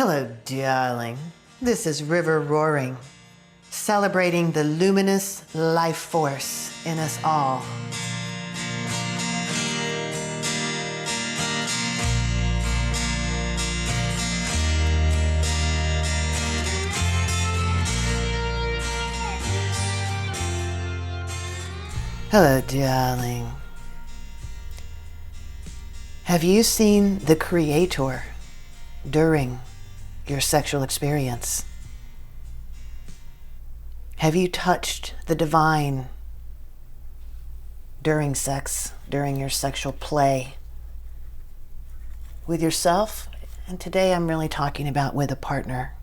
Hello, darling. This is River Roaring, celebrating the luminous life force in us all. Hello, darling. Have you seen the Creator during your sexual experience? Have you touched the divine during sex, during your sexual play with yourself? And today I'm really talking about with a partner.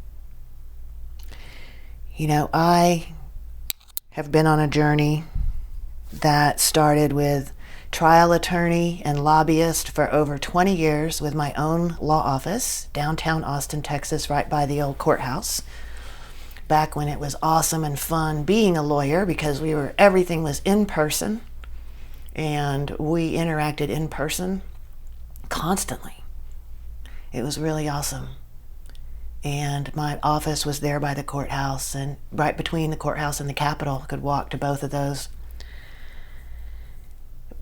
You know, I have been on a journey that started with trial attorney and lobbyist for over 20 years with my own law office, downtown Austin, Texas, right by the old courthouse. Back when it was awesome and fun being a lawyer because everything was in person and we interacted in person constantly. It was really awesome. And my office was there by the courthouse, and right between the courthouse and the Capitol. I could walk to both of those.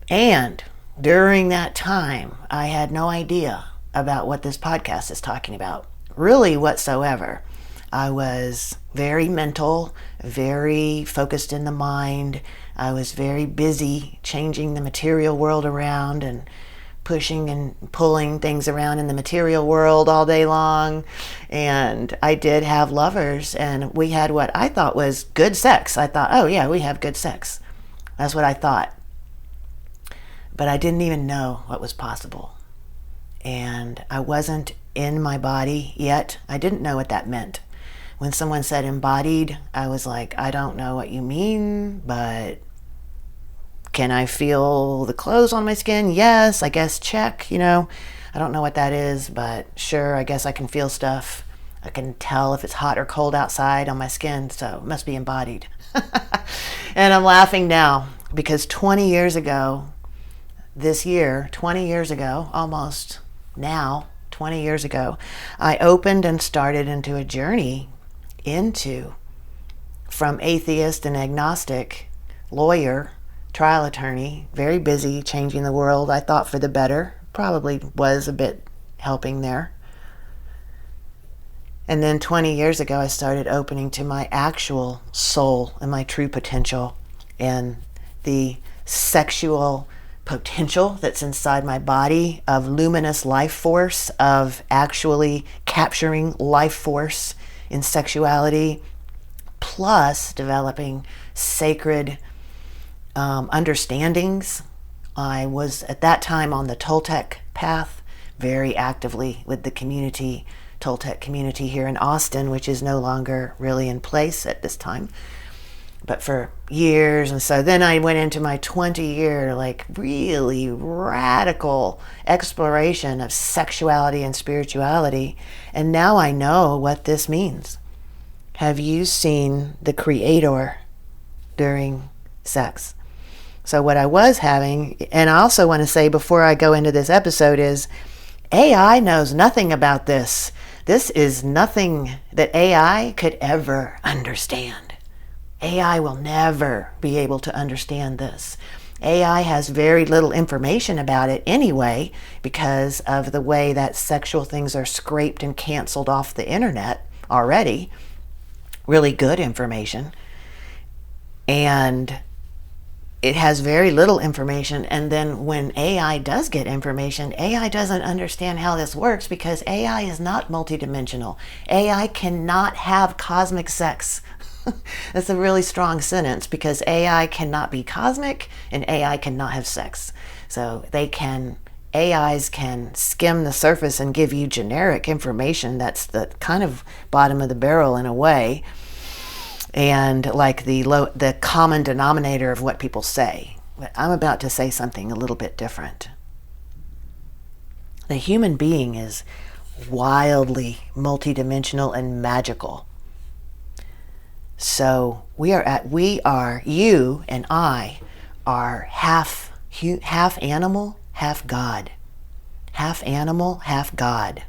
And during that time, I had no idea about what this podcast is talking about, really whatsoever. I was very mental, very focused in the mind. I was very busy changing the material world around and pushing and pulling things around in the material world all day long. And I did have lovers, and we had what I thought was good sex. I thought, oh yeah, we have good sex. That's what I thought. But I didn't even know what was possible. And I wasn't in my body yet. I didn't know what that meant. When someone said embodied, I was like, I don't know what you mean, but can I feel the clothes on my skin? Yes, I guess check, I don't know what that is, but sure, I guess I can feel stuff. I can tell if it's hot or cold outside on my skin, so it must be embodied. And I'm laughing now because 20 years ago, this year, 20 years ago, almost now, 20 years ago, I opened and started into a journey from atheist and agnostic, lawyer, trial attorney, very busy changing the world, I thought for the better, probably was a bit helping there. And then 20 years ago, I started opening to my actual soul and my true potential and the sexual potential that's inside my body of luminous life force, of actually capturing life force in sexuality, plus developing sacred understandings. I was at that time on the Toltec path, very actively with the community, Toltec community here in Austin, which is no longer really in place at this time. But for years, and so then I went into my 20-year, really radical exploration of sexuality and spirituality, and now I know what this means. Have you seen the Creator during sex? So what I was having, and I also want to say before I go into this episode, is AI knows nothing about this. This is nothing that AI could ever understand. AI will never be able to understand this. AI has very little information about it anyway because of the way that sexual things are scraped and canceled off the internet already. Really good information. And it has very little information. And then when AI does get information, AI doesn't understand how this works because AI is not multidimensional. AI cannot have cosmic sex. That's a really strong sentence because AI cannot be cosmic and AI cannot have sex. So AIs can skim the surface and give you generic information that's the kind of bottom of the barrel in a way, and like the common denominator of what people say. But I'm about to say something a little bit different. The human being is wildly multidimensional and magical. So you and I are half animal, half God. Half animal, half God.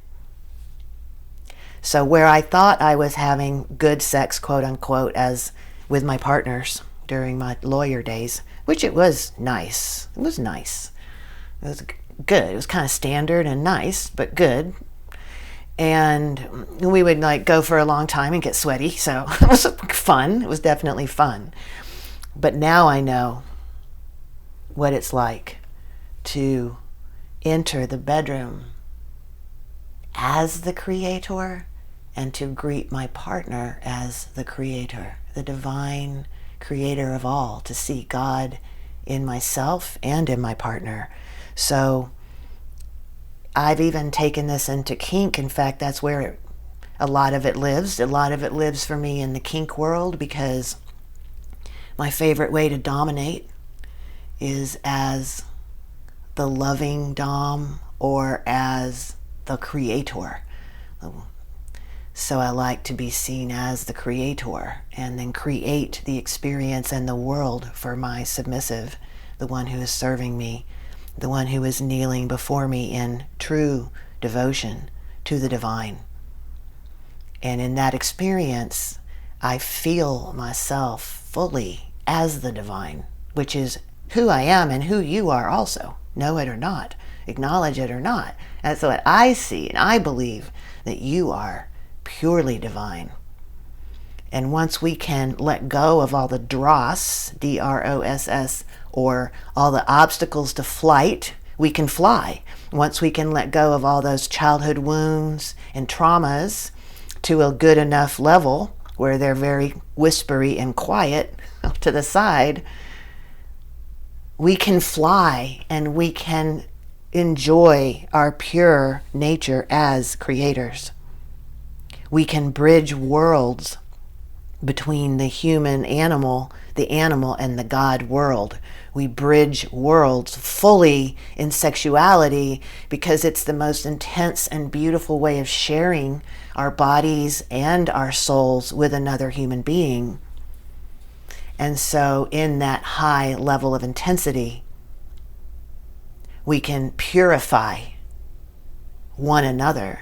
So where I thought I was having good sex, quote unquote, as with my partners during my lawyer days, which it was nice. It was nice. It was good. It was kind of standard and nice, but good. And we would like go for a long time and get sweaty. So it was fun. It was definitely fun. But now I know what it's like to enter the bedroom as the creator and to greet my partner as the creator, the divine creator of all, to see God in myself and in my partner. So I've even taken this into kink. In fact, that's where a lot of it lives. A lot of it lives for me in the kink world, because my favorite way to dominate is as the loving dom or as the creator. So I like to be seen as the creator and then create the experience and the world for my submissive, the one who is serving me, the one who is kneeling before me in true devotion to the divine. And in that experience, I feel myself fully as the divine, which is who I am and who you are also. Know it or not, acknowledge it or not. That's what I see, and I believe that you are purely divine. And once we can let go of all the dross, D-R-O-S-S, or all the obstacles to flight, we can fly. Once we can let go of all those childhood wounds and traumas to a good enough level where they're very whispery and quiet to the side, we can fly and we can enjoy our pure nature as creators. We can bridge worlds between the human animal, the animal, and the God world. We bridge worlds fully in sexuality because it's the most intense and beautiful way of sharing our bodies and our souls with another human being. And so in that high level of intensity, we can purify one another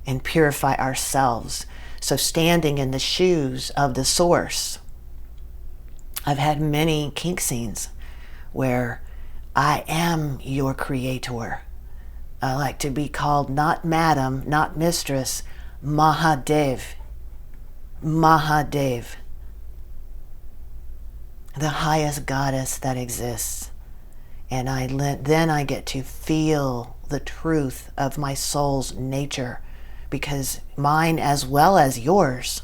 and purify ourselves. So standing in the shoes of the source. I've had many kink scenes where I am your creator. I like to be called not madam, not mistress, Mahadev. Mahadev. The highest goddess that exists. And then I get to feel the truth of my soul's nature, because mine as well as yours.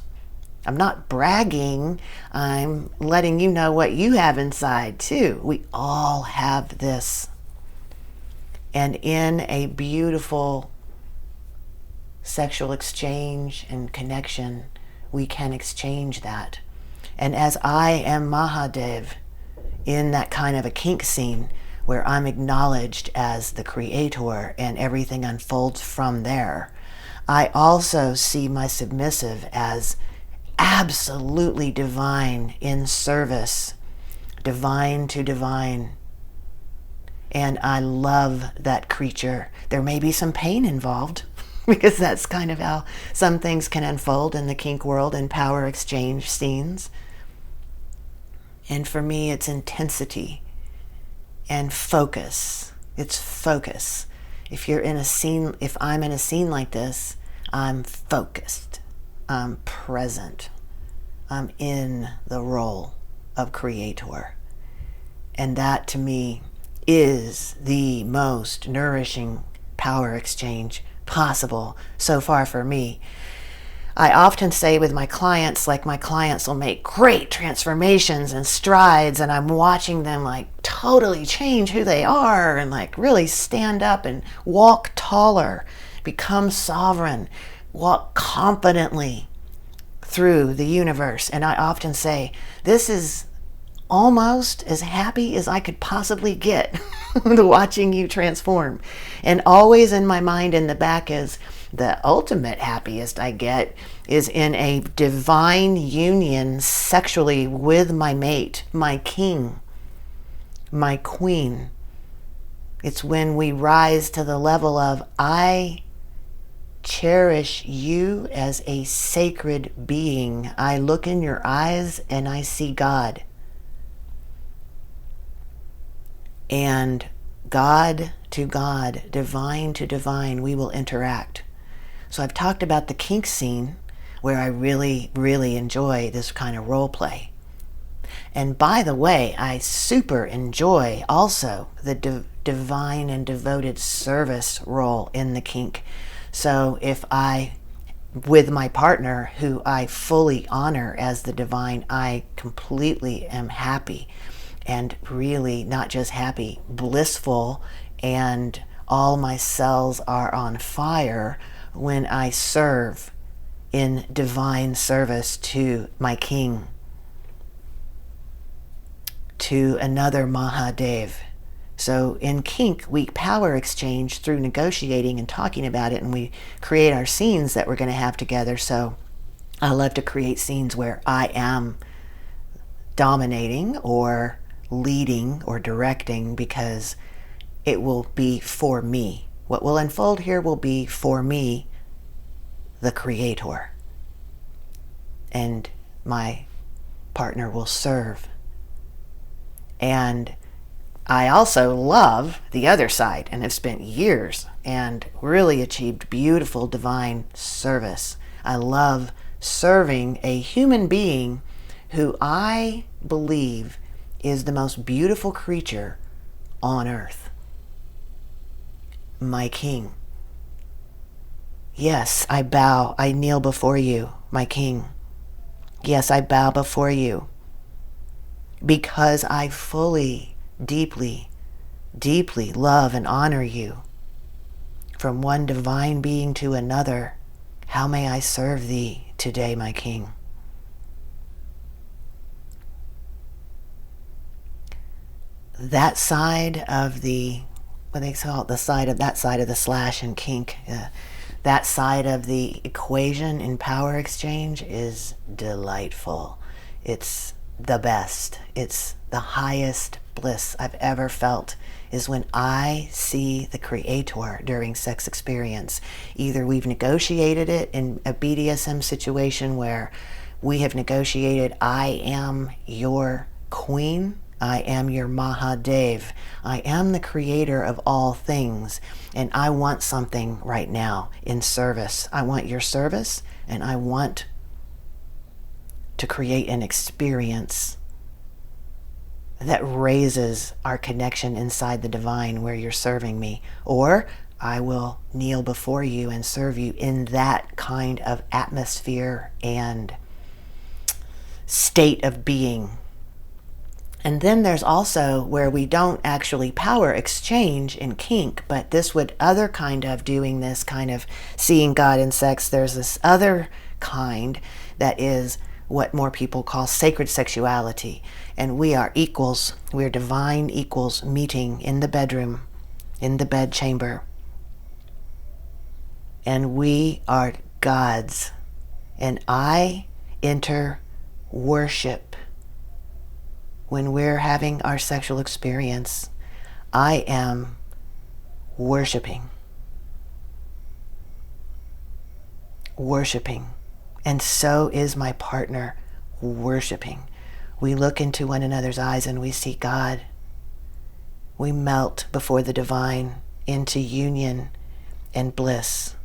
I'm not bragging, I'm letting you know what you have inside too. We all have this. And in a beautiful sexual exchange and connection, we can exchange that. And as I am Mahadev in that kind of a kink scene where I'm acknowledged as the creator and everything unfolds from there, I also see my submissive as absolutely divine in service, divine to divine. And I love that creature. There may be some pain involved because that's kind of how some things can unfold in the kink world and power exchange scenes. And for me, it's intensity and focus. It's focus. If you're in a scene, if I'm in a scene like this, I'm focused. I'm present. I'm in the role of creator. And that to me is the most nourishing power exchange possible so far for me. I often say with my clients, like my clients will make great transformations and strides, and I'm watching them like totally change who they are and like really stand up and walk taller, become sovereign, walk confidently through the universe. And I often say, this is almost as happy as I could possibly get watching you transform. And always in my mind in the back is the ultimate happiest I get is in a divine union sexually with my mate, my king, my queen. It's when we rise to the level of I cherish you as a sacred being. I look in your eyes and I see God. And God to God, divine to divine, we will interact. So I've talked about the kink scene where I really, really enjoy this kind of role play. And by the way, I super enjoy also the divine and devoted service role in the kink. So if with my partner, who I fully honor as the divine, I completely am happy, and really not just happy, blissful, and all my cells are on fire when I serve in divine service to my king, to another Mahadev. So in kink, we power exchange through negotiating and talking about it, and we create our scenes that we're going to have together. So I love to create scenes where I am dominating or leading or directing, because it will be for me. What will unfold here will be for me, the creator. And my partner will serve. And I also love the other side and have spent years and really achieved beautiful divine service. I love serving a human being who I believe is the most beautiful creature on earth. My king. Yes, I bow, I kneel before you, my king. Yes, I bow before you because I fully, deeply, deeply love and honor you. From one divine being to another, how may I serve thee today, my king? That side of the, what they call it, that side of the slash in kink, that side of the equation in power exchange is delightful. It's the best. It's the highest bliss I've ever felt, is when I see the creator during sex experience. Either we've negotiated it in a BDSM situation where we have negotiated, I am your queen, I am your Mahadev, I am the creator of all things, and I want something right now in service. I want your service, and I want to create an experience that raises our connection inside the divine where you're serving me. Or I will kneel before you and serve you in that kind of atmosphere and state of being. And then there's also where we don't actually power exchange in kink, but this would other kind of doing this kind of seeing God in sex. There's this other kind that is what more people call sacred sexuality. And we are equals. We're divine equals meeting in the bedroom, in the bed chamber. And we are gods. And I enter worship. When we're having our sexual experience, I am worshiping. Worshiping. And so is my partner worshiping. We look into one another's eyes and we see God. We melt before the divine into union and bliss.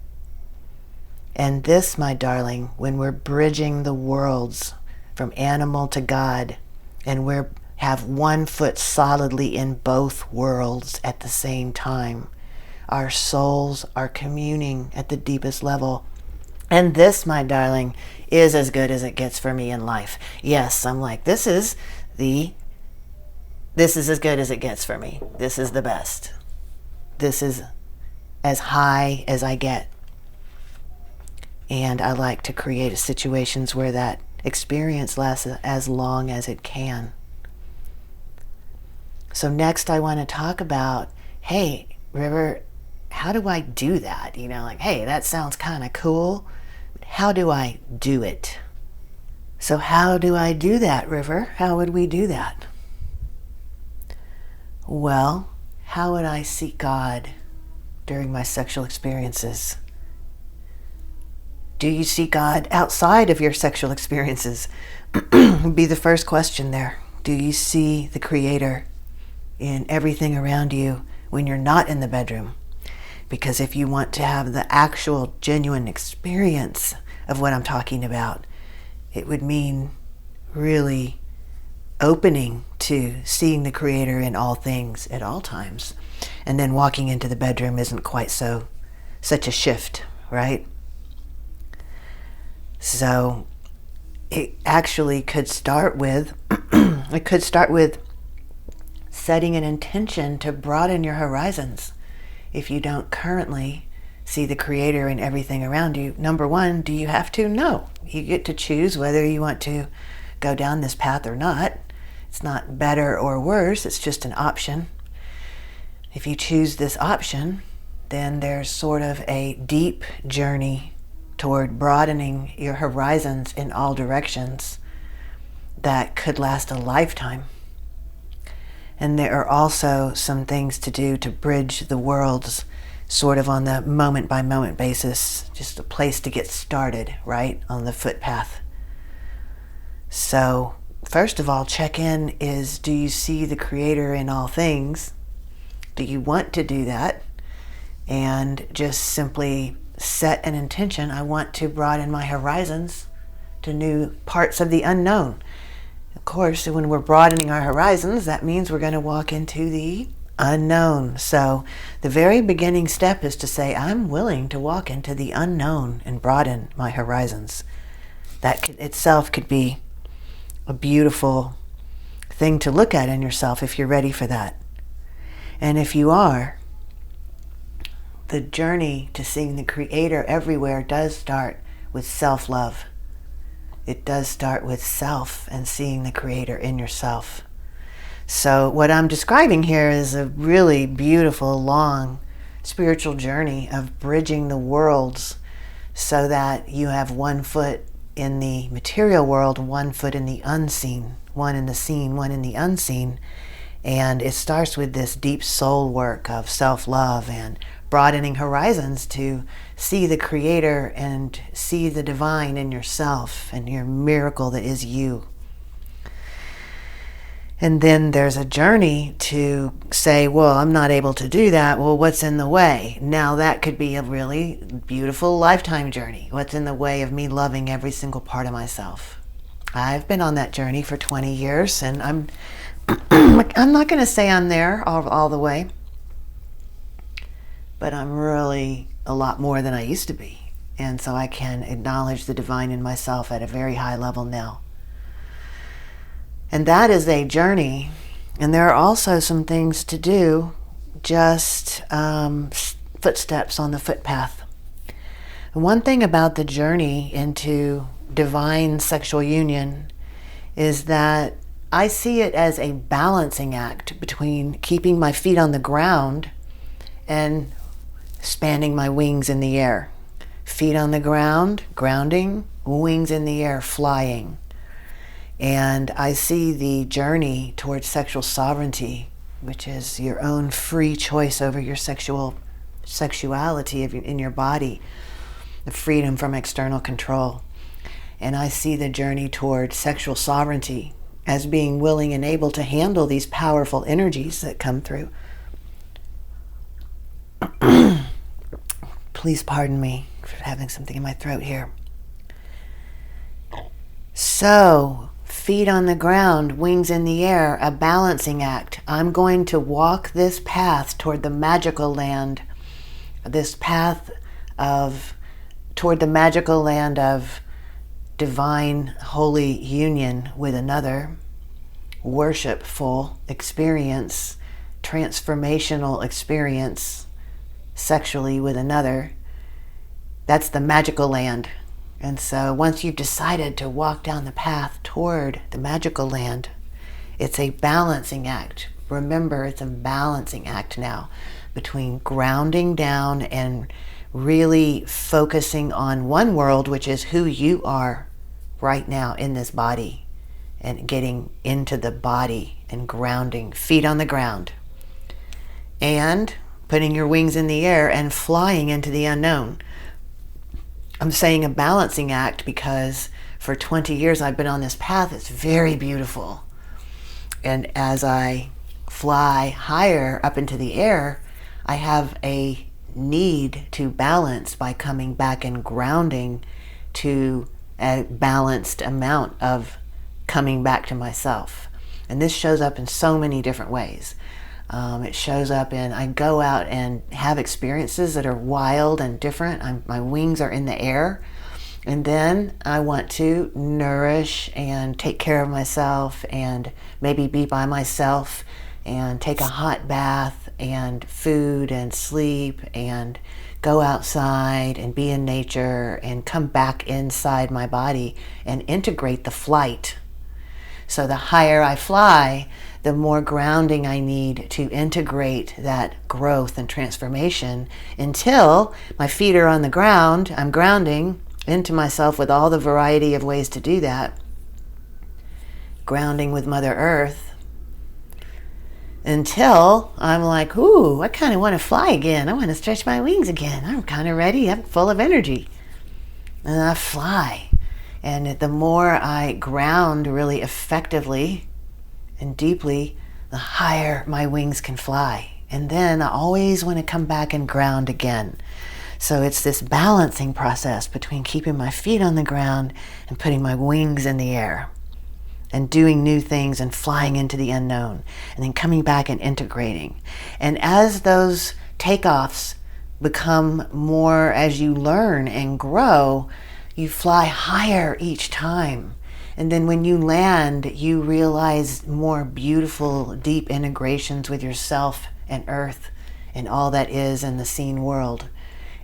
And this, my darling, when we're bridging the worlds from animal to God, and we have one foot solidly in both worlds at the same time, our souls are communing at the deepest level. And this, my darling, is as good as it gets for me in life. Yes, I'm like, this is as good as it gets for me. This is the best. This is as high as I get. And I like to create situations where that experience lasts as long as it can. So next I want to talk about, hey, River, how do I do that? You know, like, hey, that sounds kind of cool. How do I do it? So how do I do that, River? How would we do that? Well, how would I seek God during my sexual experiences? Do you see God outside of your sexual experiences? Would be the first question there. Do you see the Creator in everything around you when you're not in the bedroom? Because if you want to have the actual genuine experience of what I'm talking about, it would mean really opening to seeing the Creator in all things at all times. And then walking into the bedroom isn't quite such a shift, right? So it actually could start with setting an intention to broaden your horizons. If you don't currently see the Creator in everything around you, number one, do you have to? No. You get to choose whether you want to go down this path or not. It's not better or worse, it's just an option. If you choose this option, then there's sort of a deep journey toward broadening your horizons in all directions that could last a lifetime. And there are also some things to do to bridge the worlds sort of on the moment-by-moment basis, just a place to get started, right, on the footpath. So, first of all, check in is, do you see the Creator in all things? Do you want to do that? And just simply set an intention. I want to broaden my horizons to new parts of the unknown. Of course, when we're broadening our horizons, that means we're going to walk into the unknown. So the very beginning step is to say, I'm willing to walk into the unknown and broaden my horizons. That itself could be a beautiful thing to look at in yourself if you're ready for that. And if you are, the journey to seeing the Creator everywhere does start with self-love. It does start with self and seeing the Creator in yourself. So what I'm describing here is a really beautiful, long spiritual journey of bridging the worlds so that you have one foot in the material world, one foot in the unseen, one in the seen, one in the unseen. And it starts with this deep soul work of self-love and broadening horizons to see the Creator and see the divine in yourself and your miracle that is you. And then there's a journey to say, well, I'm not able to do that. Well, what's in the way? Now that could be a really beautiful lifetime journey. What's in the way of me loving every single part of myself? I've been on that journey for 20 years, and I'm not going to say I'm there all the way, but I'm really a lot more than I used to be. And so I can acknowledge the divine in myself at a very high level now. And that is a journey. And there are also some things to do, just footsteps on the footpath. And one thing about the journey into divine sexual union is that I see it as a balancing act between keeping my feet on the ground and spanning my wings in the air. Feet on the ground, grounding, wings in the air, flying. And I see the journey towards sexual sovereignty, which is your own free choice over your sexuality in your body, the freedom from external control. And I see the journey towards sexual sovereignty as being willing and able to handle these powerful energies that come through. Please pardon me for having something in my throat here. So, feet on the ground, wings in the air, a balancing act. I'm going to walk this path toward the magical land, toward the magical land of divine, holy union with another, worshipful experience, transformational experience sexually with another. That's the magical land. And so once you've decided to walk down the path toward the magical land, it's a balancing act. Remember, it's a balancing act now between grounding down and really focusing on one world, which is who you are right now in this body, and getting into the body and grounding, feet on the ground, and putting your wings in the air and flying into the unknown. I'm saying a balancing act because for 20 years I've been on this path. It's very beautiful. And as I fly higher up into the air, I have a need to balance by coming back and grounding to a balanced amount of coming back to myself. And this shows up in so many different ways. It shows up in, I go out and have experiences that are wild and different. My wings are in the air. And then I want to nourish and take care of myself and maybe be by myself and take a hot bath and food and sleep and go outside and be in nature and come back inside my body and integrate the flight. So the higher I fly, the more grounding I need to integrate that growth and transformation until my feet are on the ground. I'm grounding into myself with all the variety of ways to do that. Grounding with Mother Earth until I'm like, ooh, I kind of want to fly again. I want to stretch my wings again. I'm kind of ready. I'm full of energy. And I fly. And the more I ground really effectively and deeply, the higher my wings can fly. And then I always want to come back and ground again. So it's this balancing process between keeping my feet on the ground and putting my wings in the air and doing new things and flying into the unknown and then coming back and integrating. And as those takeoffs become more, as you learn and grow, you fly higher each time. And then when you land, you realize more beautiful, deep integrations with yourself and Earth and all that is in the seen world.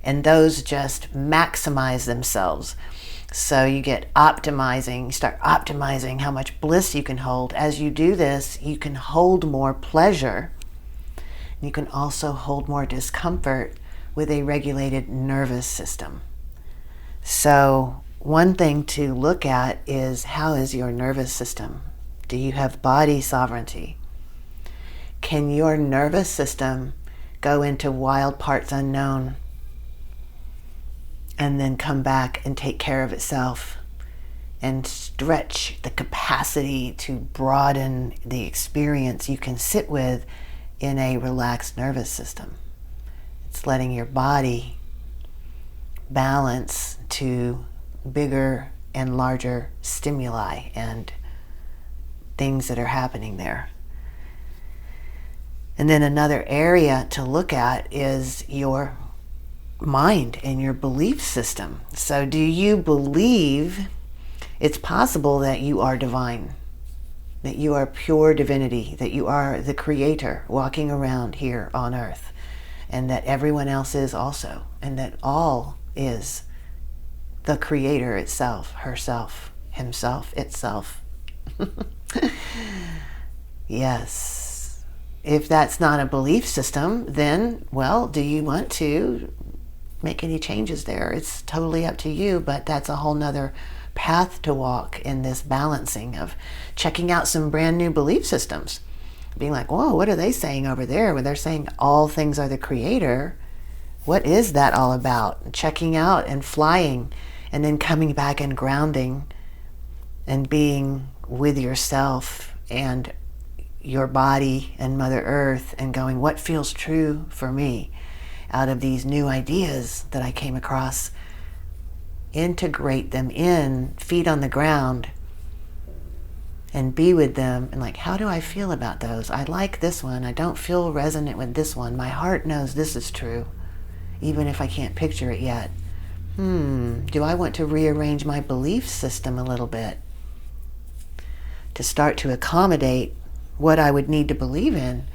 And those just maximize themselves. So you get optimizing, you start optimizing how much bliss you can hold. As you do this, you can hold more pleasure. You can also hold more discomfort with a regulated nervous system. So one thing to look at is, how is your nervous system? Do you have body sovereignty? Can your nervous system go into wild parts unknown and then come back and take care of itself and stretch the capacity to broaden the experience you can sit with in a relaxed nervous system? It's letting your body balance to bigger and larger stimuli and things that are happening there. And then another area to look at is your mind and your belief system. So do you believe it's possible that you are divine, that you are pure divinity, that you are the creator walking around here on earth, and that everyone else is also, and that all is the creator itself, herself, himself, itself? Yes. If that's not a belief system, then, well, do you want to make any changes there? It's totally up to you, but that's a whole nother path to walk in this balancing of checking out some brand new belief systems. Being like, whoa, what are they saying over there when they're saying all things are the creator? What is that all about? Checking out and flying, and then coming back and grounding and being with yourself and your body and Mother Earth and going, what feels true for me out of these new ideas that I came across? Integrate them in, feet on the ground, and be with them. And like, how do I feel about those? I like this one. I don't feel resonant with this one. My heart knows this is true, even if I can't picture it yet. Do I want to rearrange my belief system a little bit to start to accommodate what I would need to believe in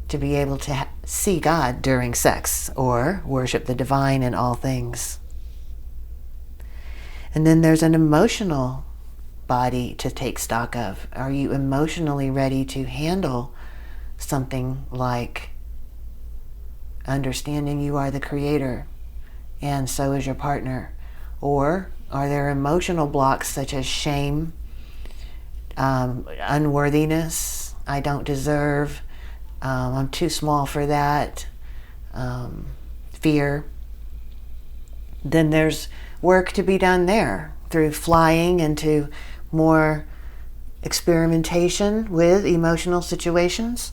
to be able to see God during sex or worship the divine in all things? And then there's an emotional body to take stock of. Are you emotionally ready to handle something like understanding you are the creator and so is your partner? Or are there emotional blocks such as shame, unworthiness, I don't deserve, I'm too small for that, fear? then there's work to be done there through flying into more experimentation with emotional situations.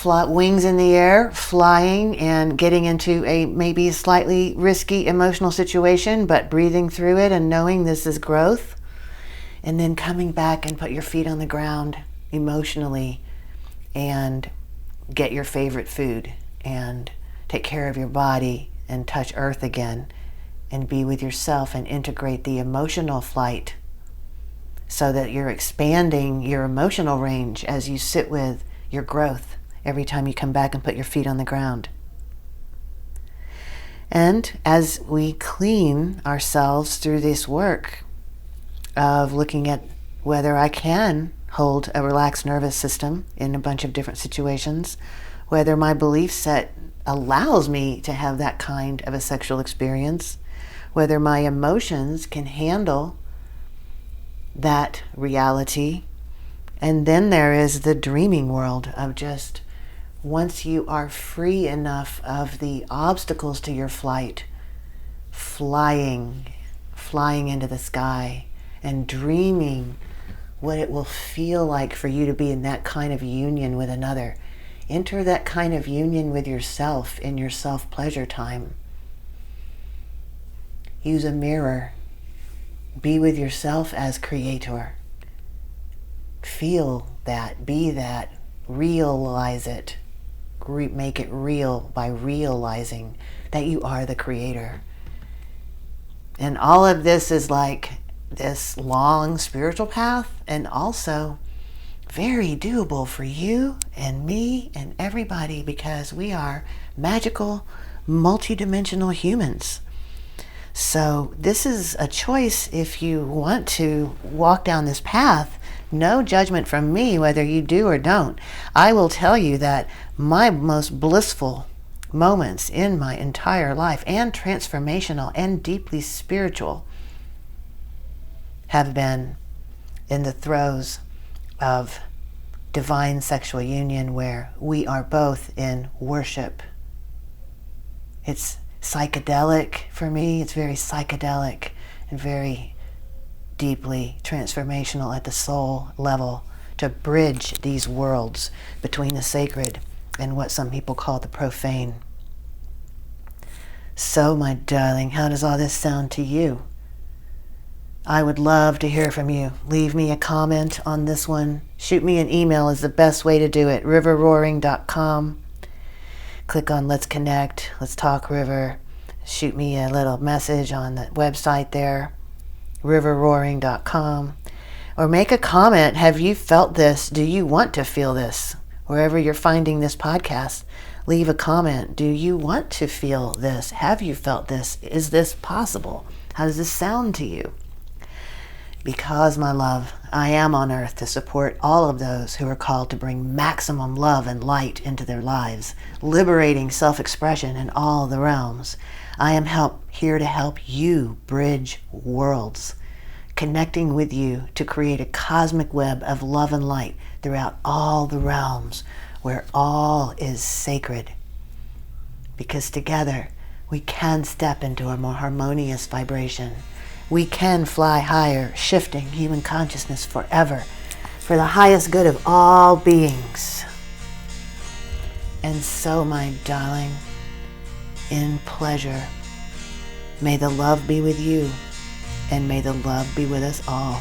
Wings in the air, flying and getting into a maybe slightly risky emotional situation, but breathing through it and knowing this is growth. And then coming back and put your feet on the ground emotionally and get your favorite food and take care of your body and touch earth again and be with yourself and integrate the emotional flight so that you're expanding your emotional range as you sit with your growth every time you come back and put your feet on the ground. And as we clean ourselves through this work of looking at whether I can hold a relaxed nervous system in a bunch of different situations, whether my belief set allows me to have that kind of a sexual experience, whether my emotions can handle that reality. And then there is the dreaming world of just once you are free enough of the obstacles to your flight, flying into the sky and dreaming what it will feel like for you to be in that kind of union with another. Enter that kind of union with yourself in your self-pleasure time. Use a mirror. Be with yourself as creator. Feel that, be that, realize it. Make it real by realizing that you are the creator. And all of this is like this long spiritual path, and also very doable for you and me and everybody, because we are magical, multidimensional humans. So this is a choice if you want to walk down this path. No judgment from me whether you do or don't. I will tell you that my most blissful moments in my entire life, and transformational and deeply spiritual, have been in the throes of divine sexual union where we are both in worship. It's psychedelic for me. It's very psychedelic and very deeply transformational at the soul level to bridge these worlds between the sacred and what some people call the profane. So, my darling, how does all this sound to you? I would love to hear from you. Leave me a comment on this one. Shoot me an email is the best way to do it. riverroaring.com. Click on Let's Connect, Let's Talk River. Shoot me a little message on the website there, riverroaring.com. Or make a comment. Have you felt this? Do you want to feel this? Wherever you're finding this podcast, leave a comment. Do you want to feel this? Have you felt this? Is this possible? How does this sound to you? Because, my love, I am on earth to support all of those who are called to bring maximum love and light into their lives, liberating self-expression in all the realms. I am here to help you bridge worlds, connecting with you to create a cosmic web of love and light throughout all the realms where all is sacred. Because together we can step into a more harmonious vibration. We can fly higher, shifting human consciousness forever for the highest good of all beings. And so, my darling, in pleasure, may the love be with you, and may the love be with us all.